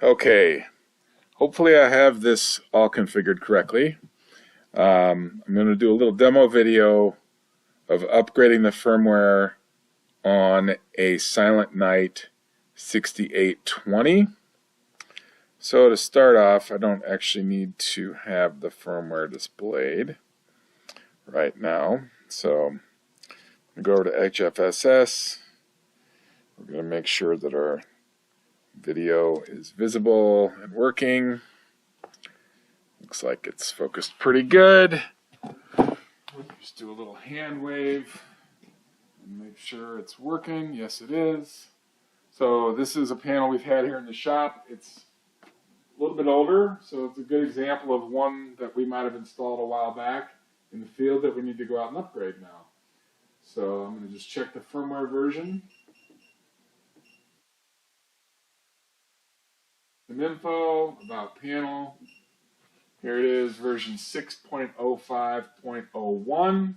Okay, hopefully I have this all configured correctly. I'm going to do a little demo video of upgrading the firmware on a Silent Night 6820. So to start off, I don't actually need to have the firmware displayed right now. So I'm going to go over to HFSS. We're going to make sure that our video is visible and working. Looks like it's focused pretty good. Just do a little hand wave and make sure it's working. Yes, it is. So this is a panel we've had here in the shop. It's a little bit older, so it's a good example of one that we might have installed a while back in the field that we need to go out and upgrade now. So I'm going to just check the firmware version. Some info about panel. Here it is, version 6.05.01.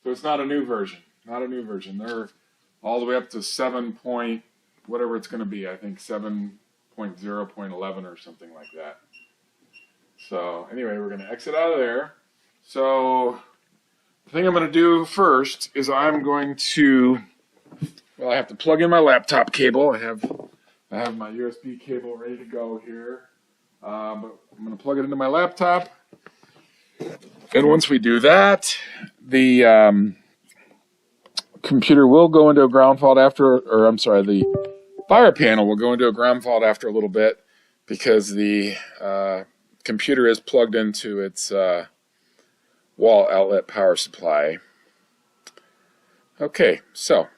So it's not a new version. Not a new version. They're all the way up to 7 point, whatever it's going to be. I think 7.0.11 or something like that. So anyway, we're going to exit out of there. So the thing I'm going to do first is I'm going to, I have to plug in my laptop cable. I have my USB cable ready to go here. But I'm going to plug it into my laptop. And once we do that, the computer will go into a ground fault after, or I'm sorry, the fire panel will go into a ground fault after a little bit because the computer is plugged into its wall outlet power supply. Okay, so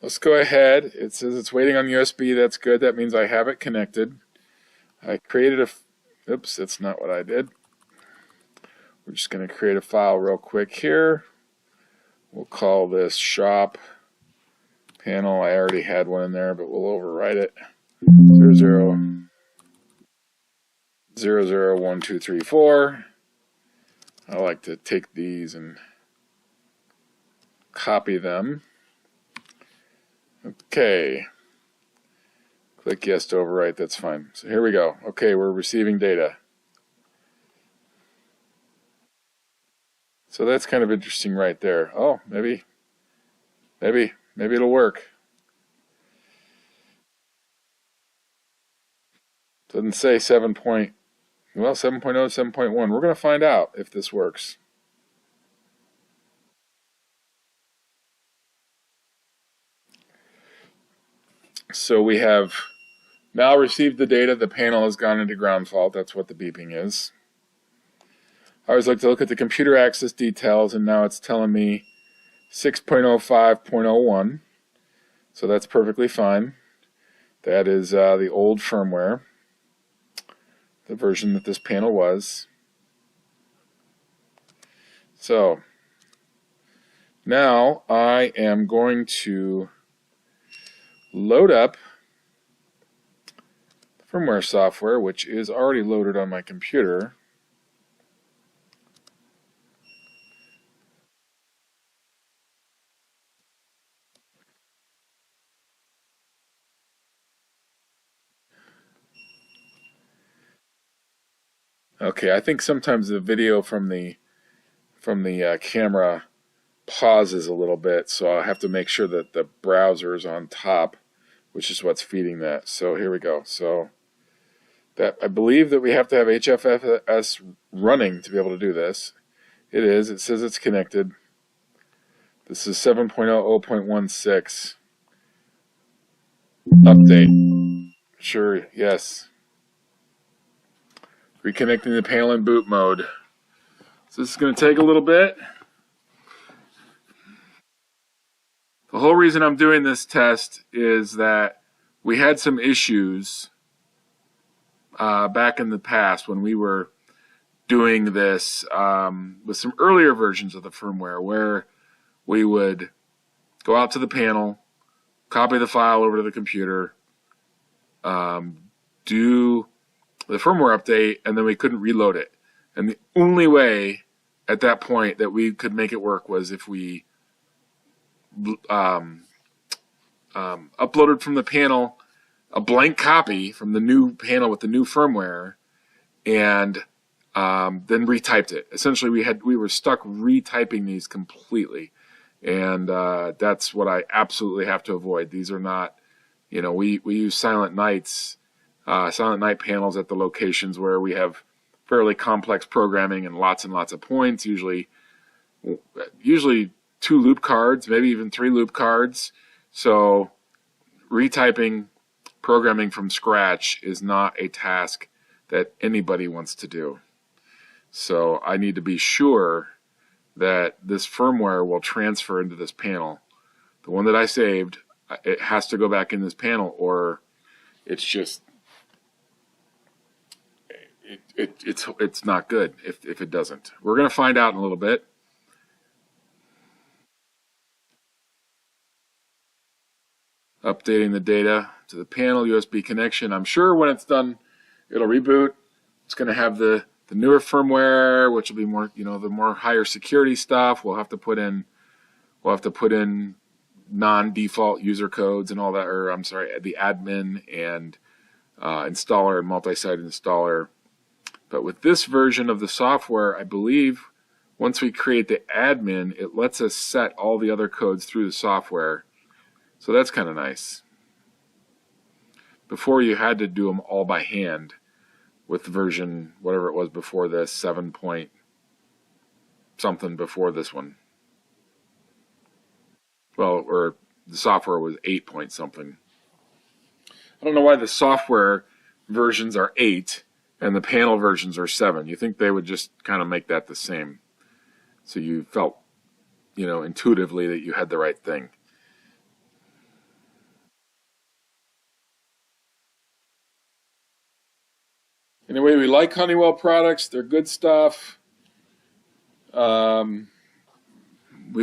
let's go ahead. It says it's waiting on USB. That's good. That means I have it connected. I created a, oops, that's not what I did. We're just going to create a file real quick here. We'll call this shop panel. I already had one in there, but we'll overwrite it. 00001234. I like to take these and copy them. Okay. Click yes to overwrite, that's fine. So here we go. Okay, we're receiving data. So that's kind of interesting right there. Oh, maybe it'll work. Doesn't say 7 point, well, 7.0, 7.1. We're going to find out if this works. So we have now received the data. The panel has gone into ground fault. That's what the beeping is. I always like to look at the computer access details, and now it's telling me 6.05.01. So that's perfectly fine. That is the old firmware, the version that this panel was. So now I am going to load up the firmware software, which is already loaded on my computer. Okay, I think sometimes the video from the camera pauses a little bit, so I have to make sure that the browser is on top, which is what's feeding that. So here we go. So that I believe that we have to have HFSS running to be able to do this. It is. It says it's connected. This is 7.00.16 update. Sure, yes. Reconnecting the panel in boot mode. So this is going to take a little bit. The whole reason I'm doing this test is that we had some issues back in the past when we were doing this with some earlier versions of the firmware where we would go out to the panel, copy the file over to the computer, do the firmware update, and then we couldn't reload it. And the only way at that point that we could make it work was if we uploaded from the panel a blank copy from the new panel with the new firmware, and then retyped it. Essentially, we were stuck retyping these completely, and that's what I absolutely have to avoid. These are not, we use silent night panels at the locations where we have fairly complex programming and lots of points. Usually 2 loop cards, maybe even 3 loop cards. So retyping programming from scratch is not a task that anybody wants to do. So I need to be sure that this firmware will transfer into this panel. The one that I saved, it has to go back in this panel, or it's just it's not good if it doesn't. We're going to find out in a little bit. Updating the data to the panel USB connection. I'm sure when it's done, it'll reboot. It's going to have the newer firmware, which will be more, the more higher security stuff. We'll have to put in non-default user codes and all that, or I'm sorry, the admin and installer and multi-site installer. But with this version of the software, I believe once we create the admin, it lets us set all the other codes through the software. So that's kind of nice. Before, you had to do them all by hand with version, whatever it was before this, 7 point something before this one. Well, or the software was 8 point something. I don't know why the software versions are 8 and the panel versions are 7. You think they would just kind of make that the same, so you felt, intuitively that you had the right thing. Anyway, we like Honeywell products. They're good stuff. We've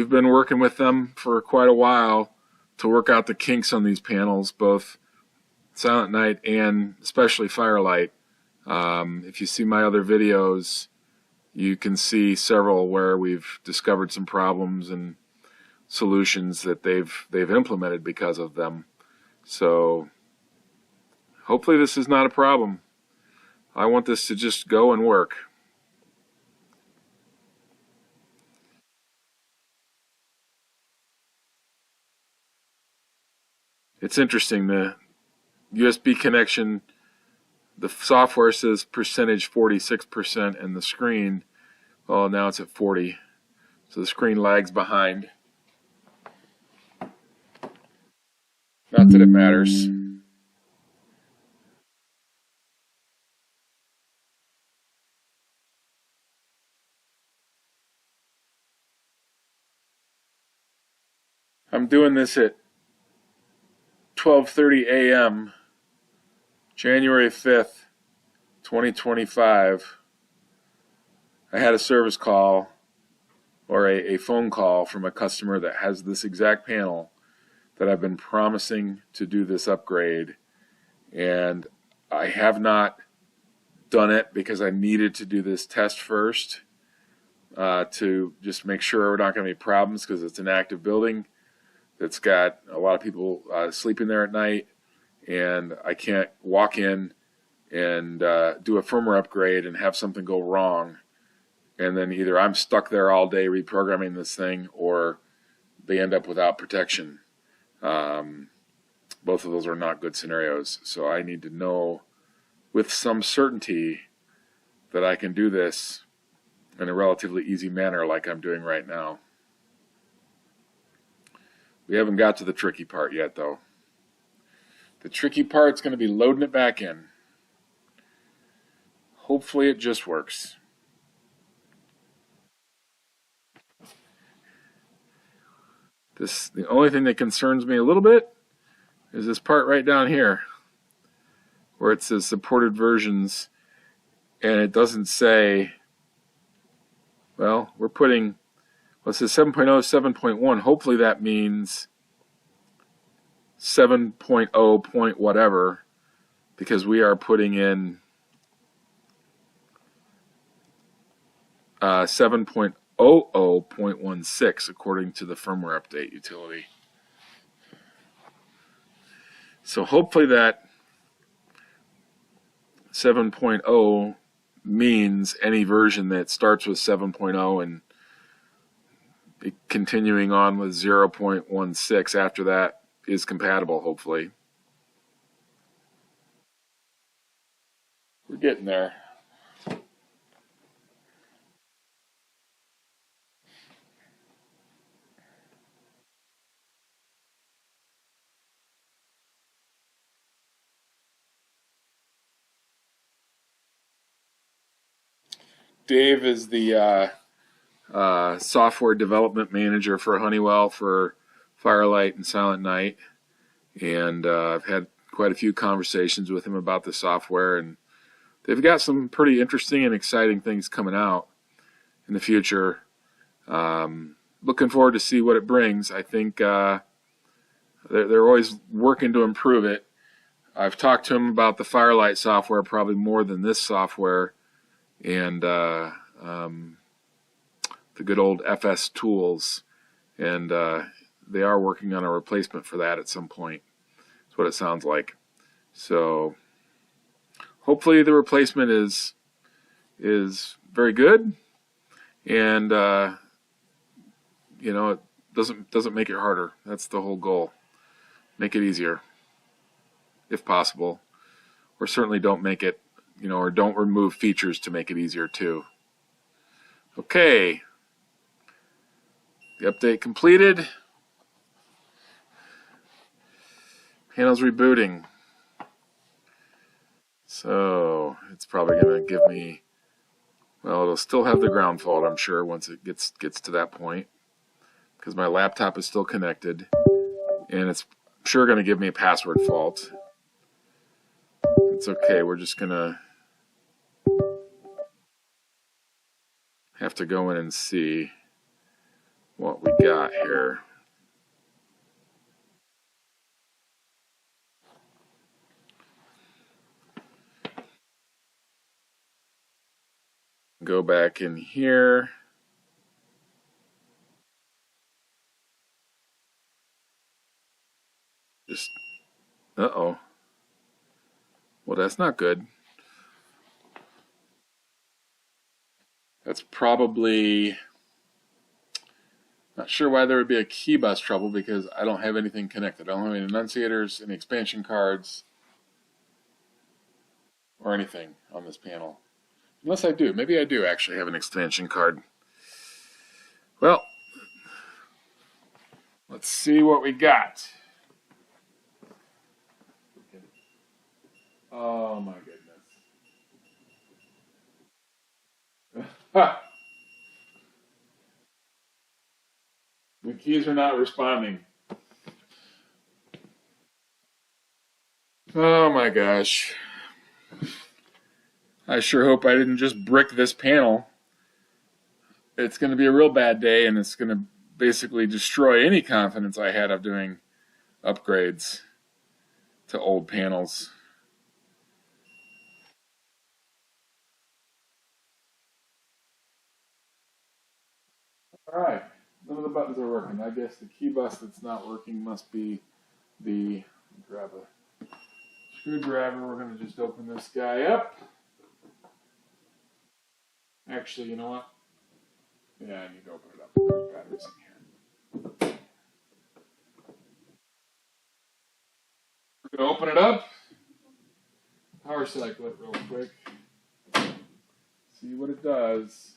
been working with them for quite a while to work out the kinks on these panels, both Silent Night and especially Firelight. If you see my other videos, you can see several where we've discovered some problems and solutions that they've implemented because of them. So hopefully this is not a problem. I want this to just go and work. It's interesting, the USB connection, the software says percentage 46% and the screen, well, now it's at 40. So the screen lags behind. Not that it matters. I'm doing this at 12:30 a.m. January 5th, 2025. I had a service call or a phone call from a customer that has this exact panel that I've been promising to do this upgrade, and I have not done it because I needed to do this test first to just make sure we're not going to be problems, because it's an active building that's got a lot of people sleeping there at night, and I can't walk in and do a firmware upgrade and have something go wrong, and then either I'm stuck there all day reprogramming this thing, or they end up without protection. Both of those are not good scenarios, so I need to know with some certainty that I can do this in a relatively easy manner like I'm doing right now. We haven't got to the tricky part yet, though. The tricky part's going to be loading it back in. Hopefully it just works. The only thing that concerns me a little bit is this part right down here where it says supported versions, and it doesn't say, well, we're putting, well, it says 7.0, 7.1. Hopefully that means 7.0 point whatever, because we are putting in 7.00.16 according to the firmware update utility. So hopefully that 7.0 means any version that starts with 7.0 and continuing on with 0.16 after that is compatible, hopefully. We're getting there. Dave is the software development manager for Honeywell for Firelight and Silent Night, and I've had quite a few conversations with him about the software, and they've got some pretty interesting and exciting things coming out in the future. Looking forward to see what it brings. I think they're always working to improve it. I've talked to him about the Firelight software probably more than this software, and the good old FS tools, and they are working on a replacement for that at some point. That's what it sounds like. So hopefully the replacement is very good, and it doesn't make it harder. That's the whole goal. Make it easier, if possible, or certainly don't make it, or don't remove features to make it easier too. Okay, the update completed. Panel's rebooting. So it's probably going to give me, well, it'll still have the ground fault, I'm sure, once it gets to that point, because my laptop is still connected, and it's sure going to give me a password fault. It's okay, we're just going to have to go in and see what we got here. Go back in here. Just, uh-oh. Well, that's not good. That's probably, not sure why there would be a key bus trouble, because I don't have anything connected. I don't have any enunciators, any expansion cards, or anything on this panel. Unless I do. Maybe I do actually have an expansion card. Well, let's see what we got. Oh my goodness. The keys are not responding. Oh my gosh. I sure hope I didn't just brick this panel. It's going to be a real bad day, and it's going to basically destroy any confidence I had of doing upgrades to old panels. All right, none of the buttons are working. I guess the key bus that's not working must be the, grab a screwdriver. We're going to just open this guy up. Actually, you know what? Yeah, I need to open it up. There's batteries in here. We're going to open it up. Power cycle it real quick. See what it does.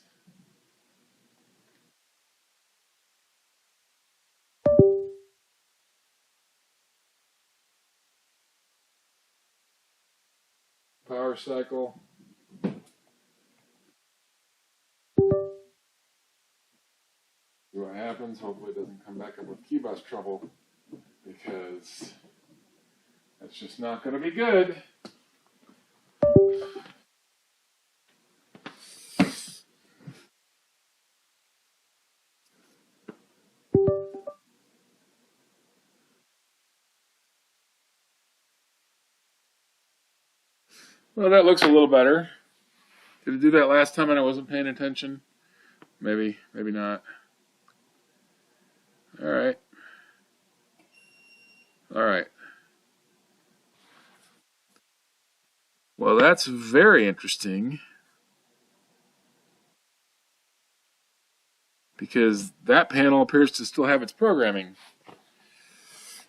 Power cycle. See what happens. Hopefully it doesn't come back up with key bus trouble, because that's just not going to be good. Well, that looks a little better. Did it do that last time and I wasn't paying attention? Maybe, maybe not. All right. All right. Well, that's very interesting, because that panel appears to still have its programming.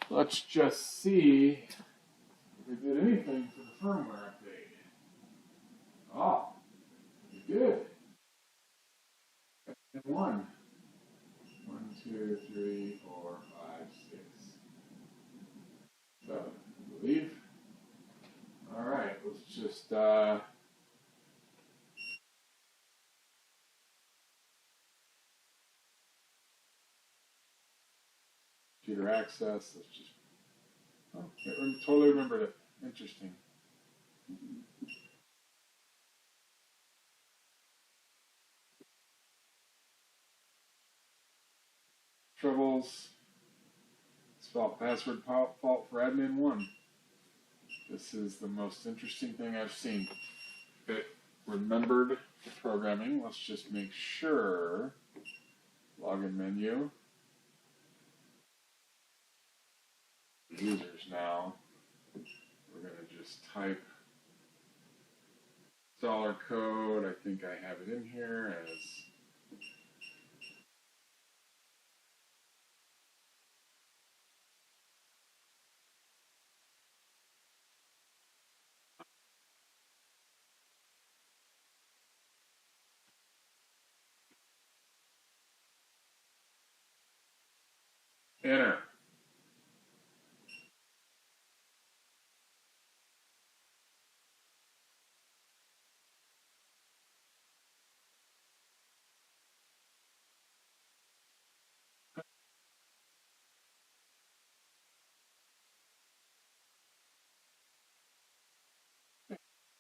Let's just see if it did anything for the firmware update. Oh, it did. And one. 1, 2, 3, 4, 5, 6, 7, I believe. All right, let's just computer access. Let's just. Oh, I totally remembered it. Interesting. Troubles. Spell password fault for admin 1. This is the most interesting thing I've seen. It remembered the programming. Let's just make sure. Login menu. Users now. We're going to just type installer code. I think I have it in here as enter.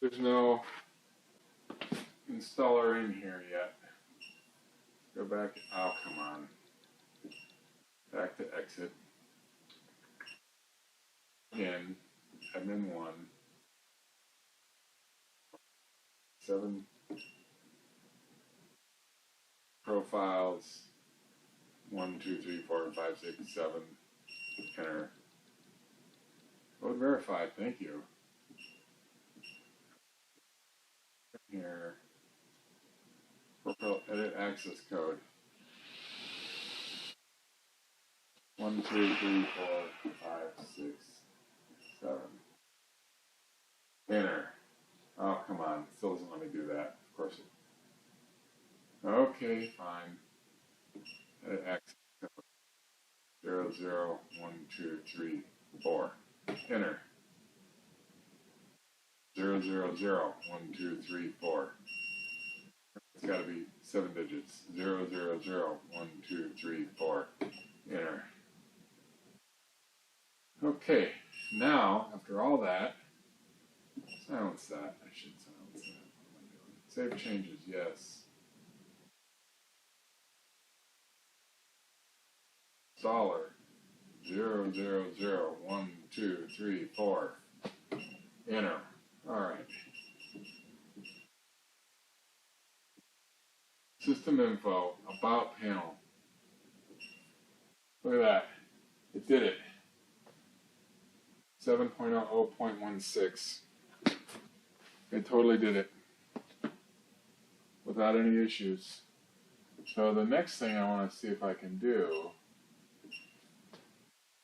There's no installer in here yet. Go back. Oh, come on. Back to exit. In admin 1. 7 profiles. 1, 2, 3, 4, 5, 6, 7. Enter. Code verified. Thank you. Here. Profile edit access code. 1, 2, 3, 4, 5, 6, 7. Enter. Oh, come on. Still doesn't let me do that. Of course it. Okay, fine. Edit access code. 0, 0, 1, 2, 3, 4. Enter. 0, 0, 0, 1, 2, 3, 4. It's got to be 7 digits. 0, 0, 0, 1, 2, 3, 4. Enter. Okay, now, after all that, silence that. I should silence that. What am I doing? Save changes, yes. Installer. 0, 0, 0, 1, 2, 3, 4. Enter. Alright. System info. About panel. Look at that. It did it. 7.00.16. It totally did it. Without any issues. So the next thing I want to see if I can do.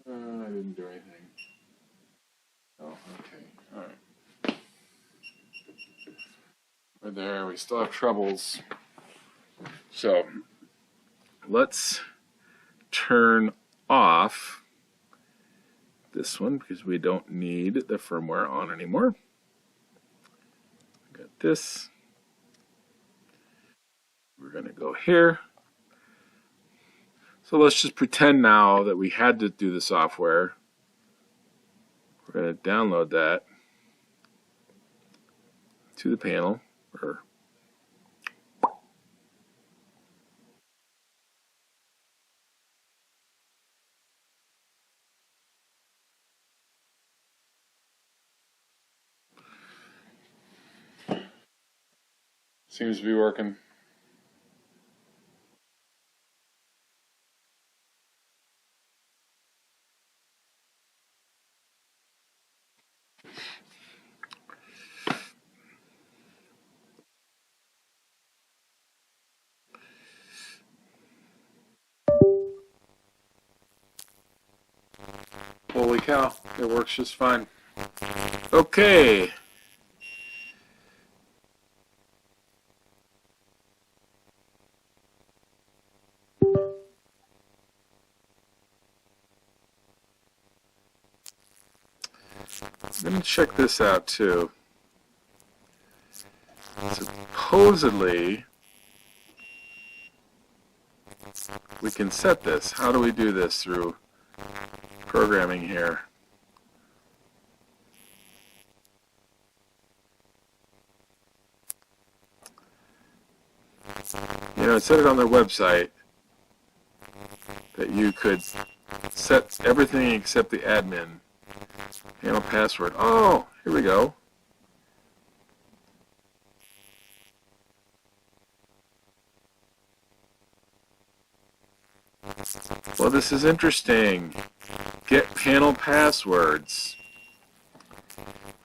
I didn't do anything. Oh, okay. Alright. We're there. We still have troubles. So let's turn off this one because we don't need the firmware on anymore. Got this. We're going to go here. So let's just pretend now that we had to do the software. We're going to download that to the panel. Seems to be working. cow. It works just fine. Okay. Let me check this out too. Supposedly, we can set this. How do we do this? Through programming here. You know, it said it on their website that you could set everything except the admin panel password. Oh, here we go. Well, this is interesting. Get panel passwords.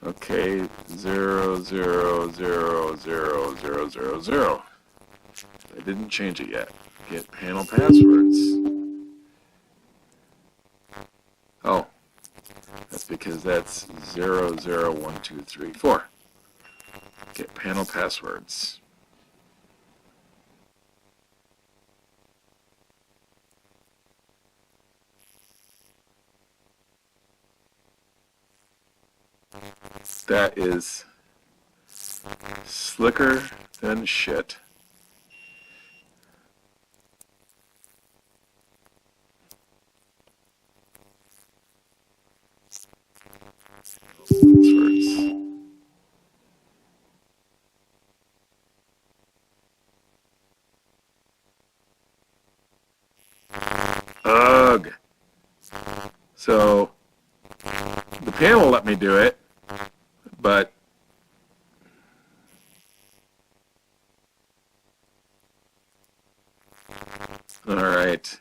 Okay, 0000000. I didn't change it yet. Get panel passwords. Oh, that's because that's 001234. Get panel passwords. That is slicker than shit. Passwords. Ugh. So the panel let me do it, but all right.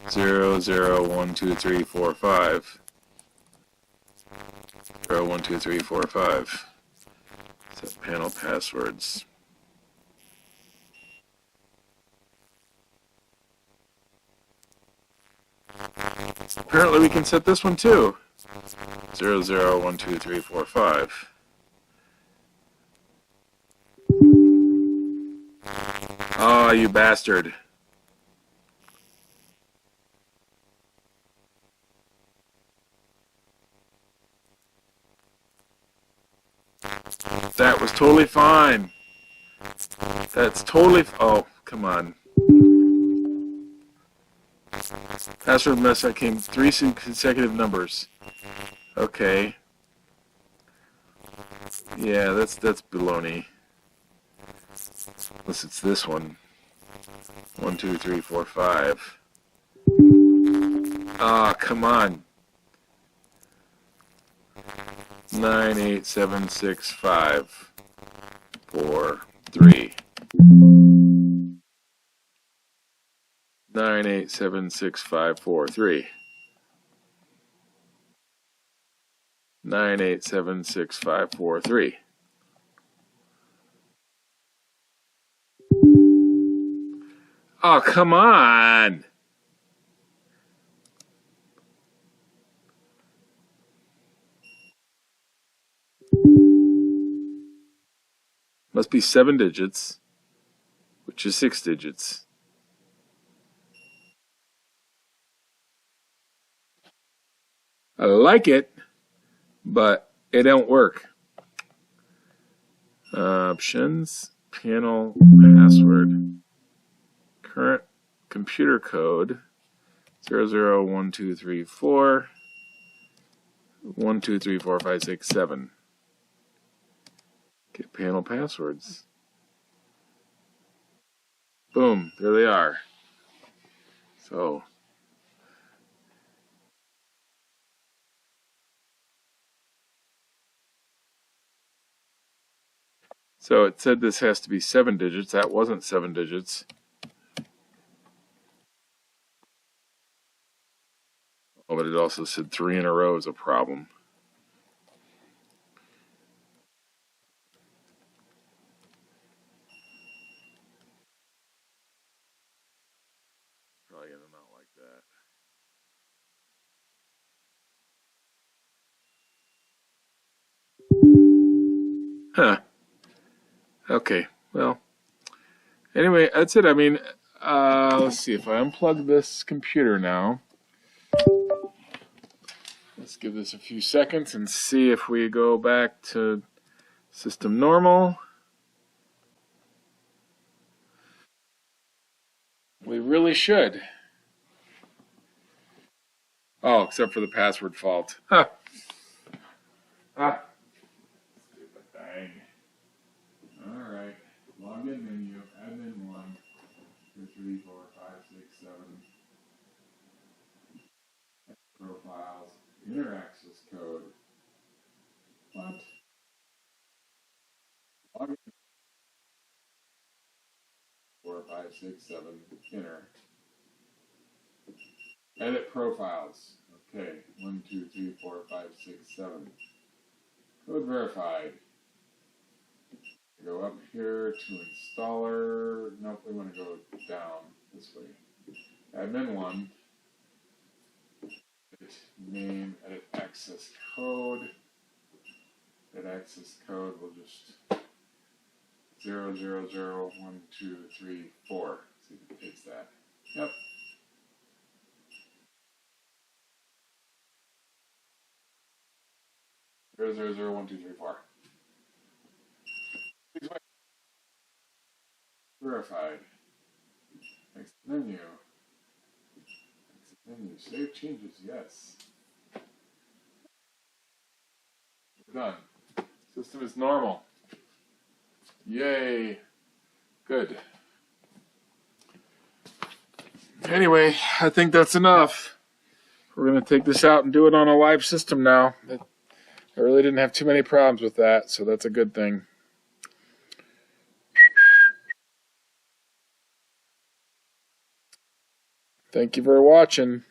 001234. 012345. Set panel passwords. Apparently we can set this one too. 001234. Oh, you bastard. That was totally fine. That's totally... Oh, come on. Password mess came 3 consecutive numbers. Okay. Yeah, that's baloney. Unless it's this one. 1, 2, 3, 4, 5. Ah, come on. 9, 8, 7, 6, 5, 4, 3. 9, 8, 7, 6, 5, 4, 3. 9, 8, 7, 6, 5, 4, 3. Oh, come on! Must be 7 digits, which is 6 digits. I like it, but it don't work. Options, panel password, current computer code, 001234, 1, 2, 3, 4, 5, 6, 7. Get panel passwords. Boom, there they are. So it said this has to be 7 digits. That wasn't 7 digits. Oh, but it also said 3 in a row is a problem. Probably gonna not like that. Huh. Okay. Well, anyway, that's it. I mean, let's see. If I unplug this computer now, let's give this a few seconds and see if we go back to system normal. We really should. Oh, except for the password fault. Huh. Ah. Stupid thing. Alright. Login menu, admin 1, 2, 3, 4, 5, 6, 7. Profiles, inner access code. What? Login 4, 5, 6, 7. Inner. Edit profiles. Okay. 1, 2, 3, 4, 5, 6, 7. Code verified. Go up here to installer. Nope, we want to go down this way. Admin 1. Edit name, edit access code. Edit access code, we'll just 0, 0, 0, 1, 2, 3, 4. See if it takes that. Yep. 0, 0, 0, 1, 2, 3, 4. Verified. Next menu. Next menu. Save changes, yes. We're done. System is normal. Yay. Good. Anyway, I think that's enough. We're going to take this out and do it on a live system now. I really didn't have too many problems with that, so that's a good thing. Thank you for watching.